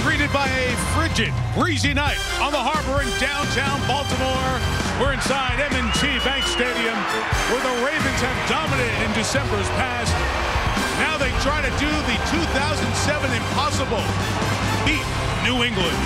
greeted by a frigid, breezy night on the harbor in downtown Baltimore. We're inside M&T Bank Stadium, where the Ravens have dominated in December's past. Now they try to do the 2007 impossible, beat New England.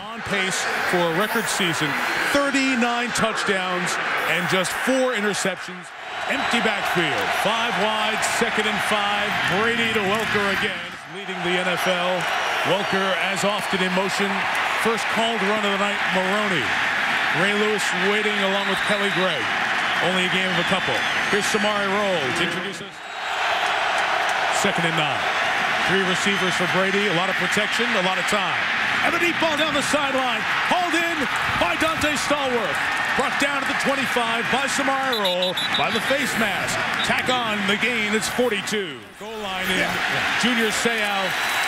On pace for a record season, 39 touchdowns and just 4 interceptions. Empty backfield, 5 wide, 2nd and 5. Brady to Welker again, leading the NFL. Welker, as often in motion, first called run of the night, Maroney. Ray Lewis waiting along with Kelly Gregg. Only a game of a couple. Here's Samari Roll to introduce us. 2nd and 9. 3 receivers for Brady, a lot of protection, a lot of time. And the deep ball down the sideline, hauled in by Dante Stallworth. Brought down to the 25 by Samari Roll, by the face mask. Tack on the gain, it's 42. Goal line in Junior Seau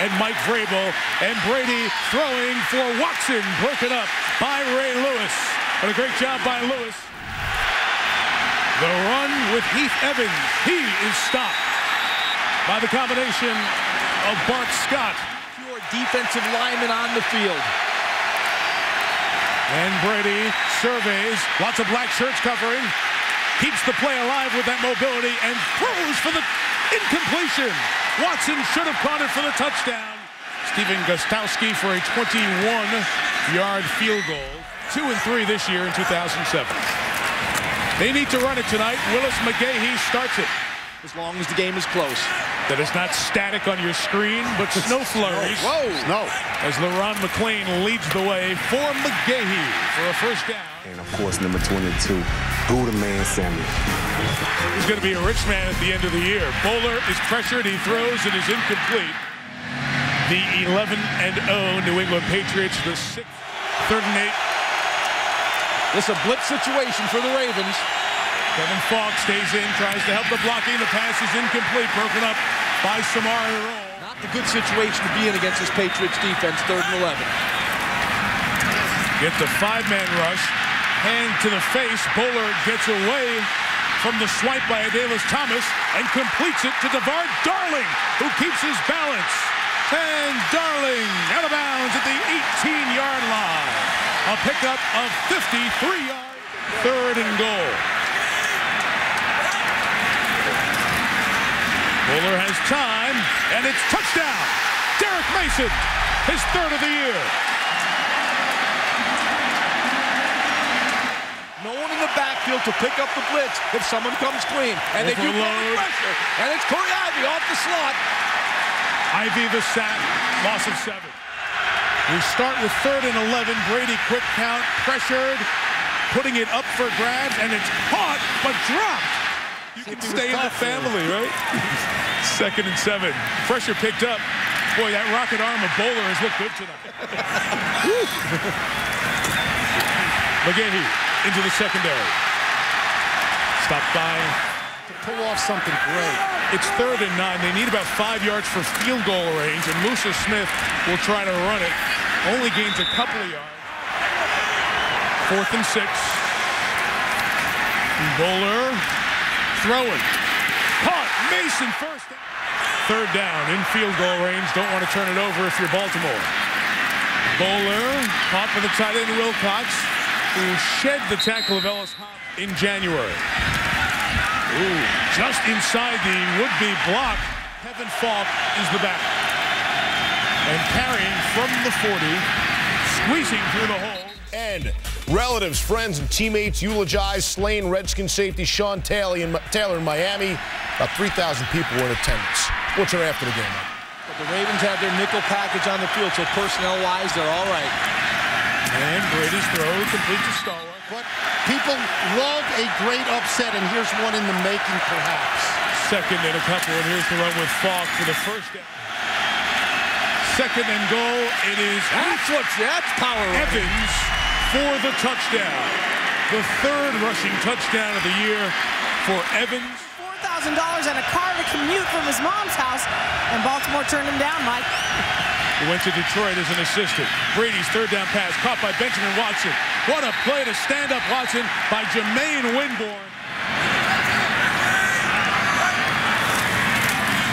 and Mike Vrabel. And Brady throwing for Watson, broken up by Ray Lewis. What a great job by Lewis. The run with Heath Evans. He is stopped by the combination of Bart Scott. Pure defensive lineman on the field. And Brady surveys, lots of black shirts covering, keeps the play alive with that mobility and throws for the incompletion. Watson should have caught it for the touchdown. Stephen Gostkowski for a 21-yard field goal. 2 and 3 this year in 2007. They need to run it tonight. Willis McGahee starts it. As long as the game is close. That is not static on your screen, but snow flurries. Whoa! Snow. As LaRon McClain leads the way for McGahee for a first down. And, of course, number 22, Buddha Man Samuel. He's going to be a rich man at the end of the year. Bowler is pressured. He throws. It is incomplete. The 11-0 New England Patriots, the 6th, 3rd and 8. This is a blitz situation for the Ravens. Kevin Falk stays in, tries to help the blocking. The pass is incomplete, broken up by Samari Roll. Not the good situation to be in against this Patriots defense, 3rd and 11. Get the 5-man rush. Hand to the face. Bowler gets away from the swipe by Adalys Thomas and completes it to DeVar Darling, who keeps his balance. And Darling out of bounds at the 18-yard line. A pickup of 53 yards. 3rd and goal. Bowler has time, and it's touchdown. Derek Mason, his 3rd of the year. No one in the backfield to pick up the blitz if someone comes clean. And they do put the pressure. And it's Corey Ivy off the slot. Ivy the sack, loss of 7. We start with 3rd and 11. Brady quick count, pressured, putting it up for grabs, and it's caught, but dropped. You can stay in the family, right? 2nd and 7. Pressure picked up. Boy, that rocket arm of Bowler has looked good tonight. McGahee into the secondary. Stopped by. Pull off something great. It's 3rd and 9. They need about 5 yards for field goal range, and Musa Smith will try to run it. Only gains a couple of yards. 4th and 6. Bowler throwing. Caught. Mason first. 3rd down in field goal range. Don't want to turn it over if you're Baltimore. Bowler caught for the tight end Wilcox, who shed the tackle of Ellis Hop in January. Ooh, just inside the would-be block. Kevin Falk is the back. And carrying from the 40, squeezing through the hole. And relatives, friends, and teammates eulogize slain Redskin safety Sean Taylor in Miami. About 3,000 people were in attendance. What's your after the game, Mike? But the Ravens have their nickel package on the field, so personnel-wise, they're all right. And Brady's throw complete to Stallworth. But people love a great upset, and here's one in the making, perhaps. 2nd and a couple, and here's the run with Falk for the first down. 2nd and goal. It is That's power running. Evans for the touchdown. The 3rd rushing touchdown of the year for Evans. $4,000 and a car to commute from his mom's house, and Baltimore turned him down, Mike. He went to Detroit as an assistant. Brady's 3rd down pass caught by Benjamin Watson. What a play to stand up Watson by Jermaine Winborn.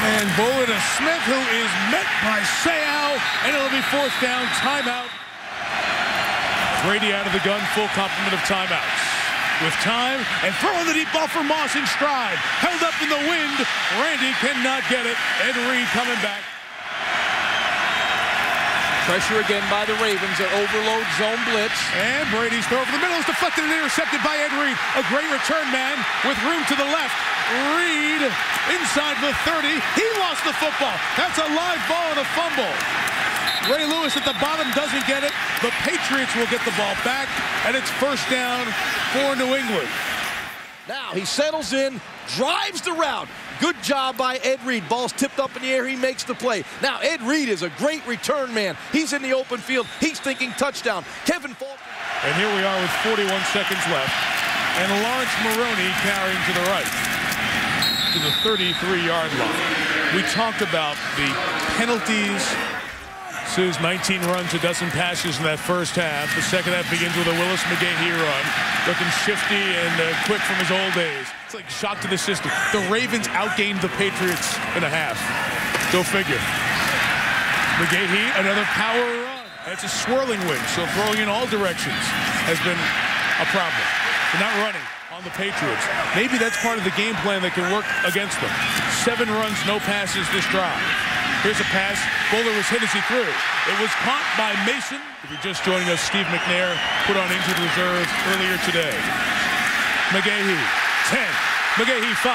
And Bowler to Smith, who is met by Seau, and it'll be fourth down, timeout. Brady out of the gun, full complement of timeouts. With time, and throwing the deep ball for Moss in stride. Held up in the wind. Randy cannot get it. Ed Reed coming back. Pressure again by the Ravens. Their overload zone blitz. And Brady's throw over the middle is deflected and intercepted by Ed Reed. A great return man with room to the left. Reed inside the 30. He lost the football. That's a live ball and a fumble. Ray Lewis at the bottom doesn't get it. The Patriots will get the ball back, and it's first down for New England. Now he settles in, drives the route. Good job by Ed Reed. Ball's tipped up in the air. He makes the play. Now Ed Reed is a great return man. He's in the open field. He's thinking touchdown. Kevin Falk. And here we are with 41 seconds left. And Lawrence Maroney carrying to the right to the 33-yard line. We talked about the penalties. Sue's 19 runs, a dozen passes in that first half. The second half begins with a Willis McGahee run. Looking shifty and quick from his old days. It's like shock to the system. The Ravens outgained the Patriots in a half. Go figure. McGahee, another power run. It's a swirling wind, so throwing in all directions has been a problem. They're not running on the Patriots. Maybe that's part of the game plan that can work against them. 7 runs, no passes this drive. Here's a pass. Bowler was hit as he threw. It was caught by Mason. If you're just joining us, Steve McNair put on injured reserve earlier today. McGahee, 10. McGahee, 5.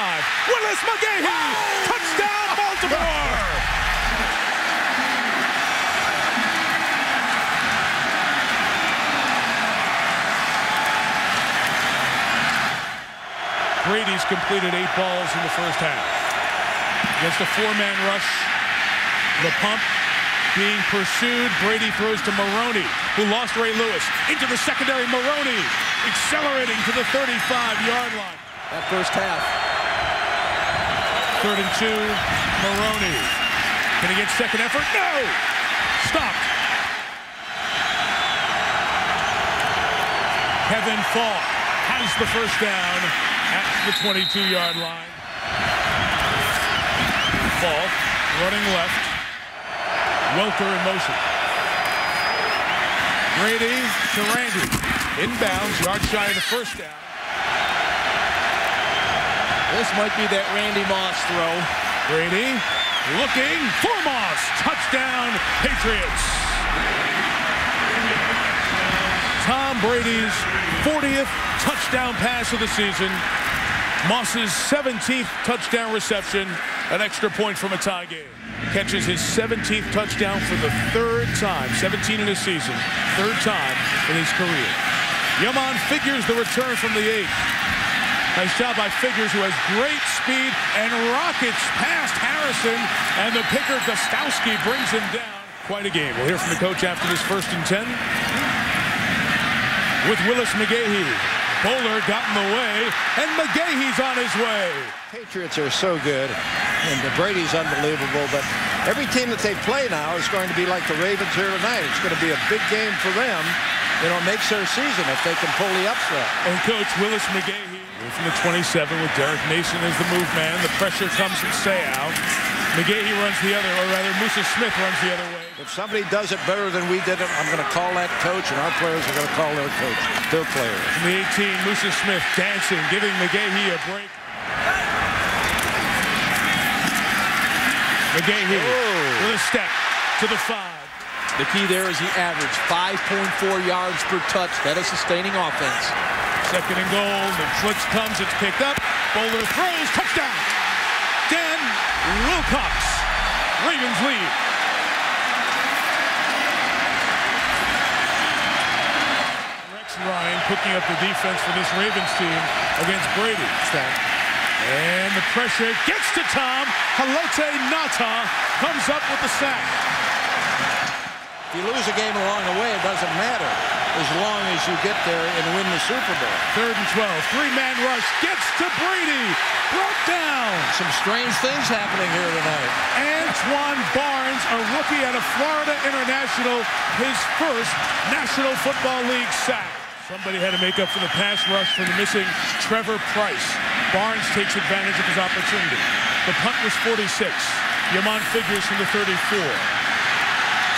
Willis McGahee! Oh! Touchdown, Baltimore! Brady's completed 8 balls in the first half. Against a 4-man rush. The pump being pursued. Brady throws to Maroney, who lost Ray Lewis. Into the secondary, Maroney accelerating to the 35-yard line. That first half. 3rd and 2, Maroney. Can he get second effort? No! Stopped. Kevin Falk has the first down at the 22-yard line. Falk running left. Welker in motion. Brady to Randy. Inbounds, yard shy of the first down. This might be that Randy Moss throw. Brady looking for Moss. Touchdown, Patriots. Tom Brady's 40th touchdown pass of the season. Moss's 17th touchdown reception. An extra point from a tie game. Catches his 17th touchdown for the 3rd time. 17 in his season. 3rd time in his career. Yaman Figures the return from the 8. Nice job by Figures, who has great speed and rockets past Harrison. And the picker, Gostowski, brings him down. Quite a game. We'll hear from the coach after this 1st and 10. With Willis McGahee. Bowler got in the way, and McGahee's on his way. Patriots are so good, and Brady's unbelievable, but every team that they play now is going to be like the Ravens here tonight. It's going to be a big game for them. You know, it makes their season if they can pull the upset. And Coach Willis McGahee from the 27 with Derek Mason as the move man. The pressure comes from Seau. McGahee runs the other, or rather Musa Smith runs the other way. If somebody does it better than we did it, I'm going to call that coach, and our players are going to call their coach, their players. From the 18, Musa Smith dancing, giving McGahee a break. McGahee with a step to the 5. The key there is he averaged 5.4 yards per touch. That is sustaining offense. 2nd and goal. The blitz comes. It's picked up. Bowler throws. Touchdown. Dan Wilcox. Ravens lead. Rex Ryan picking up the defense for this Ravens team against Brady. And the pressure gets to Tom. Haloti Ngata comes up with the sack. If you lose a game along the way, it doesn't matter as long as you get there and win the Super Bowl. 3rd and 12. 3-man rush gets to Brady. Brought down. Some strange things happening here tonight. Antoine Barnes, a rookie out of Florida International, his first National Football League sack. Somebody had to make up for the pass rush for the missing Trevor Price. Barnes takes advantage of his opportunity. The punt was 46. Yamon Figures from the 34.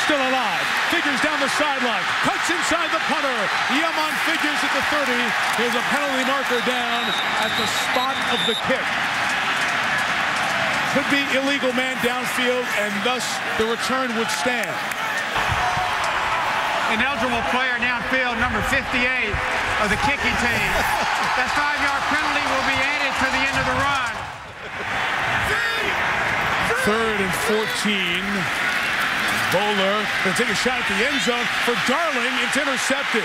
Still alive. Figures down the sideline. Cuts inside the punter. Yamon Figures at the 30. There's a penalty marker down at the spot of the kick. Could be illegal man downfield, and thus the return would stand. An eligible player downfield, number 58 of the kicking team. That 5-yard penalty will be added to the end of the run. 3rd and 14. Bowler going to take a shot at the end zone for Darling. It's intercepted.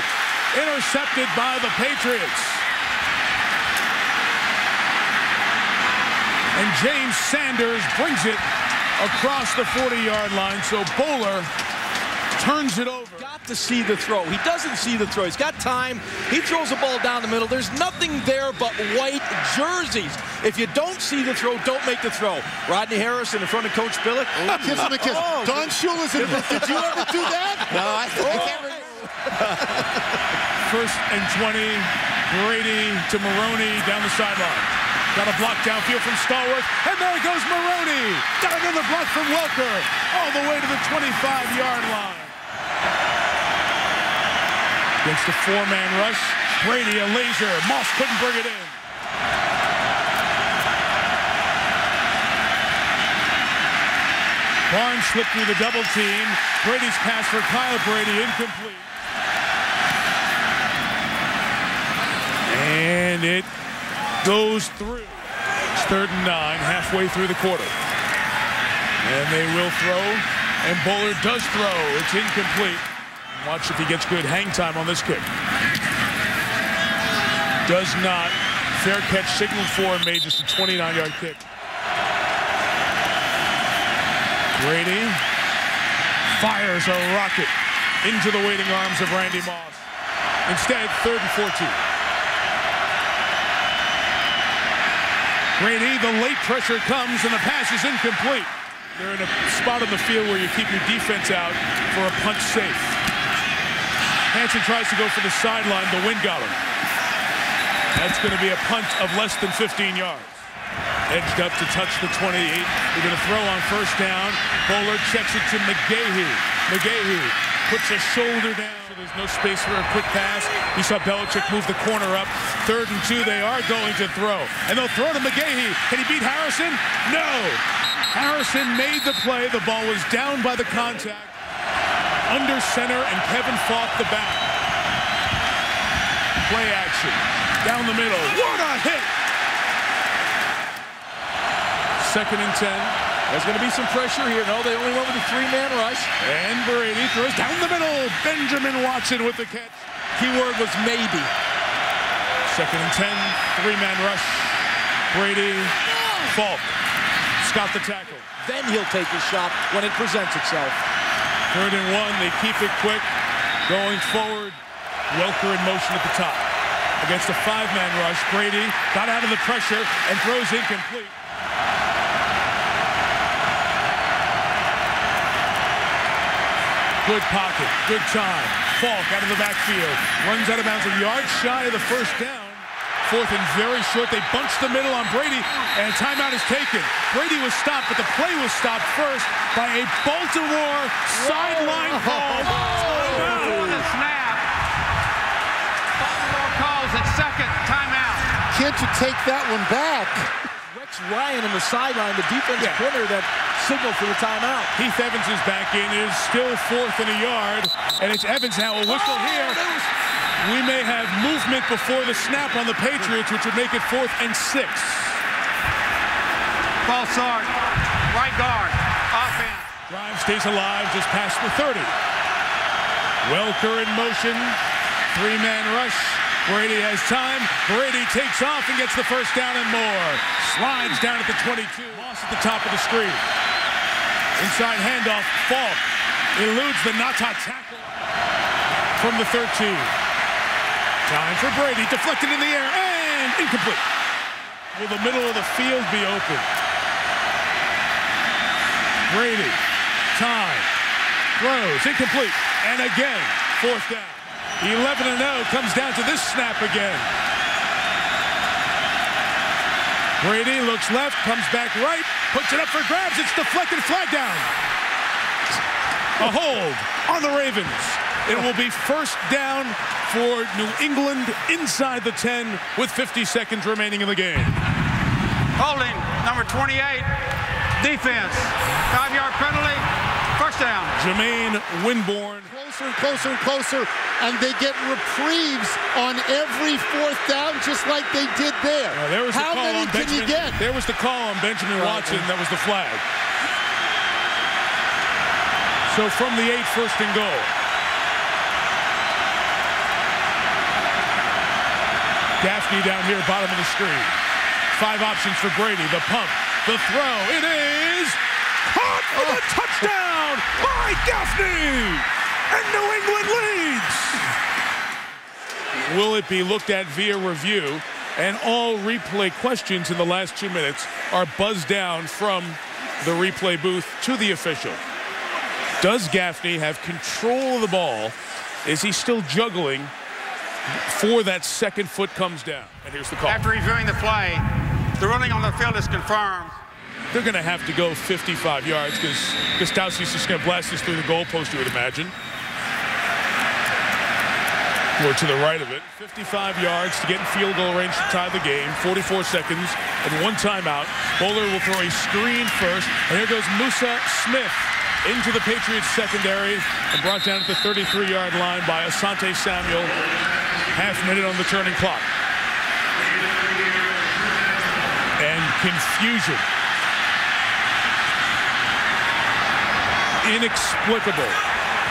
Intercepted by the Patriots. And James Sanders brings it across the 40-yard line. So Bowler turns it over. Got to see the throw. He doesn't see the throw. He's got time. He throws the ball down the middle. There's nothing there but white jerseys. If you don't see the throw, don't make the throw. Rodney Harrison in front of Coach Billick. Oh, kiss him a kiss. Oh, Don Shula's in this. Did you ever do that? No, I can't remember. 1st and 20. Brady to Maroney down the sideline. Got a block downfield from Stallworth. And there goes Maroney. Got another block from Welker. All the way to the 25-yard line. Against the 4-man rush. Brady a laser. Moss couldn't bring it in. Barnes slipped through the double team. Brady's pass for Kyle Brady incomplete. And it goes through. It's 3rd and 9, halfway through the quarter. And they will throw, and Bowler does throw. It's incomplete. Watch if he gets good hang time on this kick. Does not. Fair catch signaled for and made just a 29-yard kick. Brady fires a rocket into the waiting arms of Randy Moss. Instead, 3rd and 14. Brady, the late pressure comes and the pass is incomplete. They're in a spot on the field where you keep your defense out for a punch safe. Hansen tries to go for the sideline. The wind got him. That's going to be a punt of less than 15 yards. Edged up to touch the 28. They're going to throw on 1st down. Bowler checks it to McGahee. McGahee puts a shoulder down. So there's no space for a quick pass. You saw Belichick move the corner up. 3rd and 2. They are going to throw. And they'll throw to McGahee. Can he beat Harrison? No. Harrison made the play. The ball was down by the contact. Under center, and Kevin fought the back. Play action. Down the middle. What a hit! 2nd and 10. There's going to be some pressure here. No, they only went with a 3-man rush. And Brady throws down the middle. Benjamin Watson with the catch. Keyword was maybe. 2nd and 10. 3-man rush. Brady. Falk. Scott the tackle. Then he'll take his shot when it presents itself. 3rd and 1. They keep it quick. Going forward. Welker in motion at the top. Against a 5-man rush. Brady got out of the pressure and throws incomplete. Good pocket, good time. Falk out of the backfield. Runs out of bounds a yard shy of the 1st down. 4th and very short. They bunch the middle on Brady, and timeout is taken. Brady was stopped, but the play was stopped first by a Baltimore sideline call. Before the snap, Baltimore calls it 2nd timeout. Can't you take that one back? Rex Ryan on the sideline, the defensive corner that signaled for the timeout. Heath Evans is back in. It is still 4th and a yard, and it's Evans now. A whistle here. We may have movement before the snap on the Patriots, which would make it 4th and 6. False start. Right guard. Offense. Drive stays alive just past the 30. Welker in motion. 3-man rush. Brady has time. Brady takes off and gets the 1st down and more. Slides down at the 22. Moss at the top of the screen. Inside handoff. Falk eludes the Nata tackle from the 13. Time for Brady. Deflected in the air and incomplete. Will the middle of the field be open? Brady. Time. Throws. Incomplete. And again, 4th down. 11-0 comes down to this snap again. Brady looks left, comes back right, puts it up for grabs. It's deflected, flag down. A hold on the Ravens. It will be first down for New England inside the 10 with 50 seconds remaining in the game. Holding, number 28, defense. 5-yard penalty, first down. Jermaine Winborn. Closer and closer and closer, and they get reprieves on every fourth down, just like they did there. There was How the call many on can Benjamin, you get? There was the call on Benjamin Watson. That was the flag. So from the 8, first and goal. Gaffney down here, bottom of the screen. 5 options for Brady. The pump, the throw. It is caught for the touchdown by Gaffney! And New England leads! Will it be looked at via review? And all replay questions in the last 2 minutes are buzzed down from the replay booth to the official. Does Gaffney have control of the ball? Is he still juggling before that second foot comes down? And here's the call. After reviewing the play, the ruling on the field is confirmed. They're going to have to go 55 yards because Gostowski's just going to blast this through the goalpost, you would imagine. Or to the right of it. 55 yards to get in field goal range to tie the game. 44 seconds and 1 timeout. Bowler will throw a screen first. And here goes Musa Smith into the Patriots secondary and brought down at the 33-yard line by Asante Samuel. Half minute on the turning clock. And confusion. Inexplicable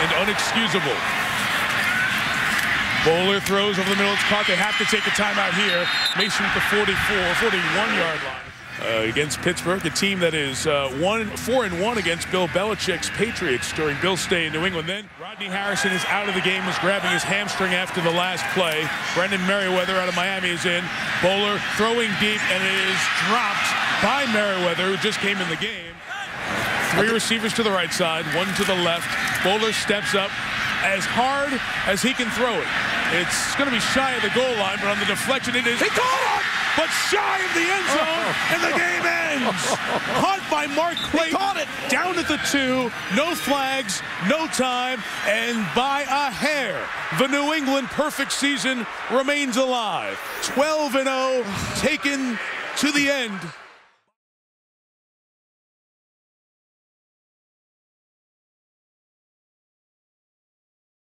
and unexcusable. Bowler throws over the middle. It's caught. They have to take a timeout here. Mason at the 41-yard line. Against Pittsburgh, a team that is 4-1 against Bill Belichick's Patriots during Bill's stay in New England. Then Rodney Harrison is out of the game, was grabbing his hamstring after the last play. Brendan Merriweather out of Miami is in. Bowler throwing deep, and it is dropped by Merriweather, who just came in the game. 3 receivers to the right side, 1 to the left. Bowler steps up as hard as he can throw it. It's going to be shy of the goal line, but on the deflection it is. He caught it! But shy of the end zone, and the game ends. Caught by Mark Clayton. Caught it. Down at the 2, no flags, no time, and by a hair, the New England perfect season remains alive. 12-0, taken to the end.